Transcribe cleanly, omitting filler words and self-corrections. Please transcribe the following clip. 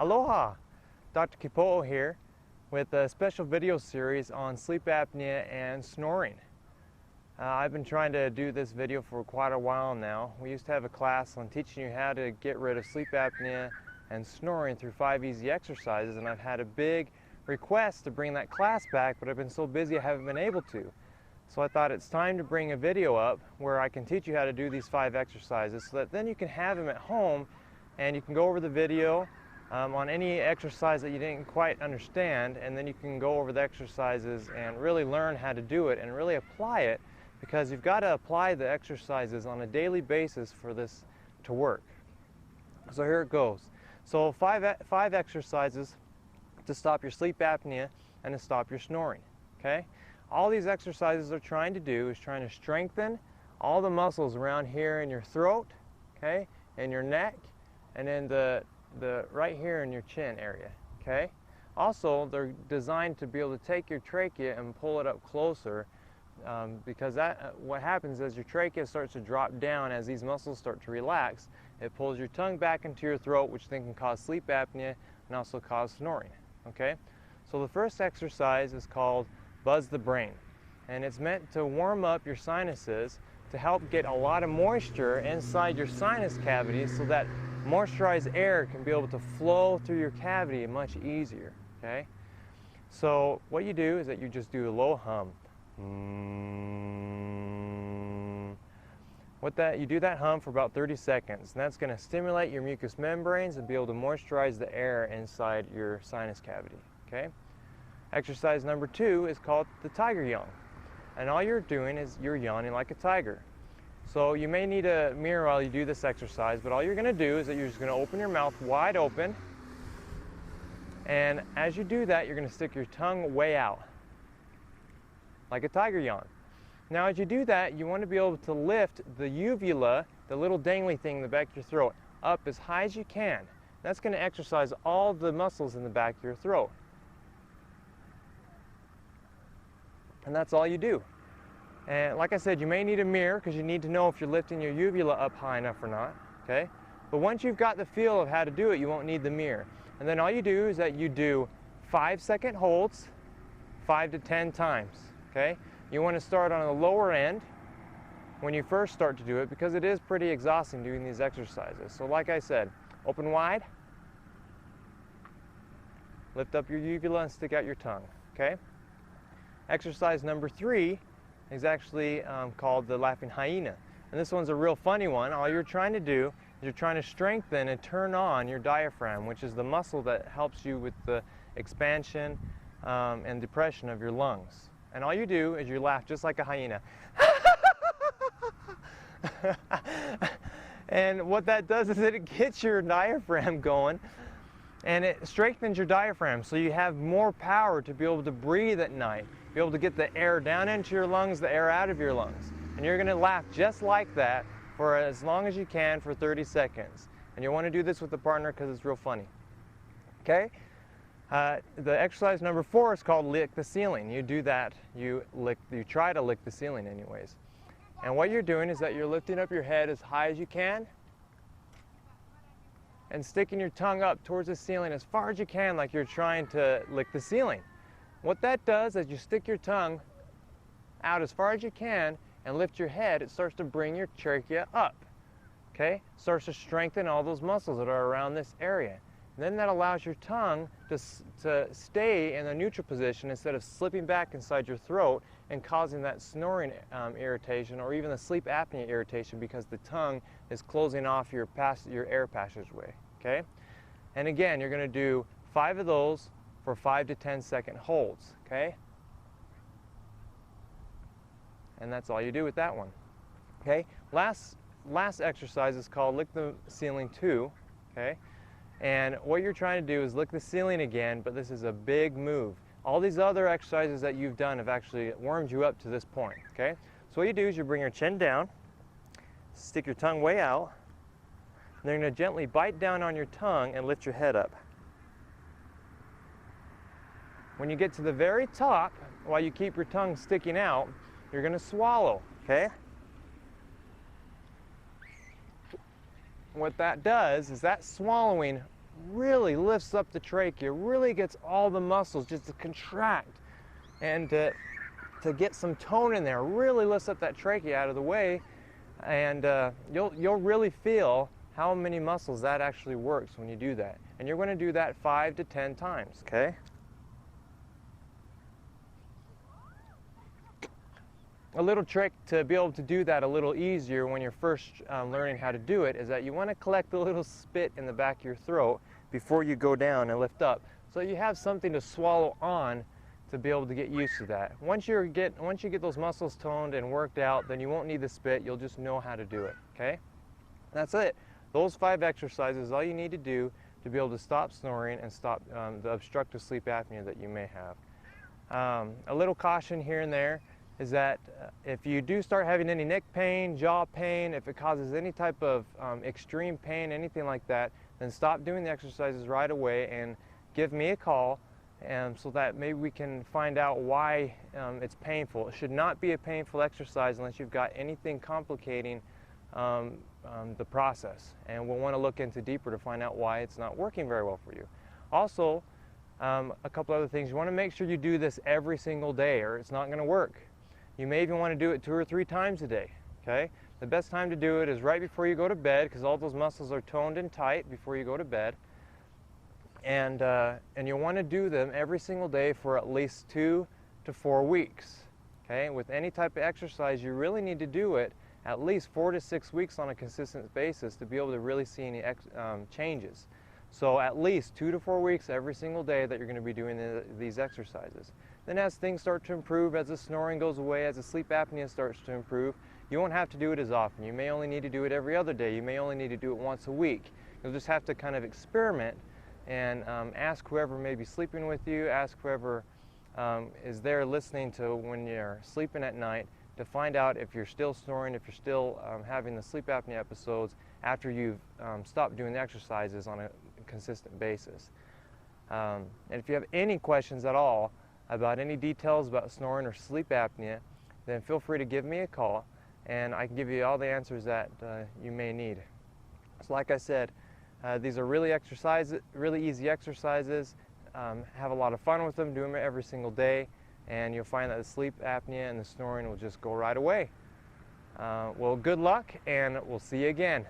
Aloha! Dr. Kipo'o here with a special video series on sleep apnea and snoring. I've been trying to do this video for quite a while now. We used to have a class on teaching you how to get rid of sleep apnea and snoring through 5 easy exercises, and I've had a big request to bring that class back, but I've been so busy I haven't been able to. So I thought it's time to bring a video up where I can teach you how to do these 5 exercises so that then you can have them at home and you can go over the video on any exercise that you didn't quite understand, and then you can go over the exercises and really learn how to do it and really apply it, because you've got to apply the exercises on a daily basis for this to work. So here it goes. So five exercises to stop your sleep apnea and to stop your snoring. Okay? All these exercises are trying to do is trying to strengthen all the muscles around here in your throat, okay, and your neck, and then the right here in your chin area. Okay? Also, they're designed to be able to take your trachea and pull it up closer, because what happens is your trachea starts to drop down as these muscles start to relax. It pulls your tongue back into your throat, which then can cause sleep apnea and also cause snoring. Okay? So the first exercise is called Buzz the Brain, and it's meant to warm up your sinuses to help get a lot of moisture inside your sinus cavity so that moisturized air can be able to flow through your cavity much easier. Okay? So what you do is that you just do a low hum. You do that hum for about 30 seconds, and that's going to stimulate your mucous membranes and be able to moisturize the air inside your sinus cavity. Okay? Exercise number 2 is called the tiger yawn, and all you're doing is you're yawning like a tiger. So you may need a mirror while you do this exercise, but all you're going to do is that you're just going to open your mouth wide open, and as you do that, you're going to stick your tongue way out like a tiger yawn. Now as you do that, you want to be able to lift the uvula, the little dangly thing in the back of your throat, up as high as you can. That's going to exercise all the muscles in the back of your throat. And that's all you do. And like I said, you may need a mirror because you need to know if you're lifting your uvula up high enough or not. Okay? But once you've got the feel of how to do it, you won't need the mirror. And then all you do is that you do 5-second holds 5 to 10 times. Okay? You want to start on the lower end when you first start to do it, because it is pretty exhausting doing these exercises. So like I said, open wide, lift up your uvula and stick out your tongue. Okay? Exercise number 3 is actually called the Laughing Hyena. And this one's a real funny one. All you're trying to do is you're trying to strengthen and turn on your diaphragm, which is the muscle that helps you with the expansion and depression of your lungs. And all you do is you laugh just like a hyena. And what that does is that it gets your diaphragm going, and it strengthens your diaphragm so you have more power to be able to breathe at night, be able to get the air down into your lungs, the air out of your lungs. And you're going to laugh just like that for as long as you can for 30 seconds. And you want to do this with a partner because it's real funny. Okay? The exercise number 4 is called lick the ceiling. You do that, you try to lick the ceiling anyways. And what you're doing is that you're lifting up your head as high as you can and sticking your tongue up towards the ceiling as far as you can, like you're trying to lick the ceiling. What that does is you stick your tongue out as far as you can and lift your head, it starts to bring your trachea up. Okay? It starts to strengthen all those muscles that are around this area. And then that allows your tongue to stay in a neutral position instead of slipping back inside your throat and causing that snoring irritation or even the sleep apnea irritation, because the tongue is closing off your air passageway. Okay? And again, you're going to do 5 of those for 5 to 10 second holds. Okay? And that's all you do with that one. Okay? Last exercise is called Lick the Ceiling 2. Okay? And what you're trying to do is lick the ceiling again, but this is a big move. All these other exercises that you've done have actually warmed you up to this point. Okay? So what you do is you bring your chin down, stick your tongue way out, and then you're going to gently bite down on your tongue and lift your head up. When you get to the very top, while you keep your tongue sticking out, you're going to swallow. Okay? What that does is that swallowing really lifts up the trachea, really gets all the muscles just to contract and to get some tone in there, really lifts up that trachea out of the way, and you'll really feel how many muscles that actually works when you do that. And you're going to do that 5 to 10 times, okay? A little trick to be able to do that a little easier when you're first learning how to do it is that you want to collect a little spit in the back of your throat before you go down and lift up, so you have something to swallow on to be able to get used to that. Once you get those muscles toned and worked out, then you won't need the spit. You'll just know how to do it, okay? That's it. Those 5 exercises is all you need to do to be able to stop snoring and stop the obstructive sleep apnea that you may have. A little caution here and there is that if you do start having any neck pain, jaw pain, if it causes any type of extreme pain, anything like that, then stop doing the exercises right away and give me a call, so that maybe we can find out why it's painful. It should not be a painful exercise unless you've got anything complicating the process, and we'll want to look into deeper to find out why it's not working very well for you. Also, a couple other things. You want to make sure you do this every single day, or it's not going to work. You may even want to do it 2 or 3 times a day, okay? The best time to do it is right before you go to bed, because all those muscles are toned and tight before you go to bed. And you'll want to do them every single day for at least 2 to 4 weeks, okay? With any type of exercise, you really need to do it at least 4 to 6 weeks on a consistent basis to be able to really see any changes. So at least 2 to 4 weeks every single day that you're going to be doing these exercises. Then as things start to improve, as the snoring goes away, as the sleep apnea starts to improve, you won't have to do it as often. You may only need to do it every other day. You may only need to do it once a week. You'll just have to kind of experiment and ask whoever may be sleeping with you, ask whoever is there listening to when you're sleeping at night, to find out if you're still snoring, if you're still having the sleep apnea episodes after you've stopped doing the exercises on a consistent basis. And if you have any questions at all about any details about snoring or sleep apnea, then feel free to give me a call, and I can give you all the answers that you may need. So like I said, these are really easy exercises. Have a lot of fun with them, do them every single day, and you'll find that the sleep apnea and the snoring will just go right away. Well, good luck, and we'll see you again.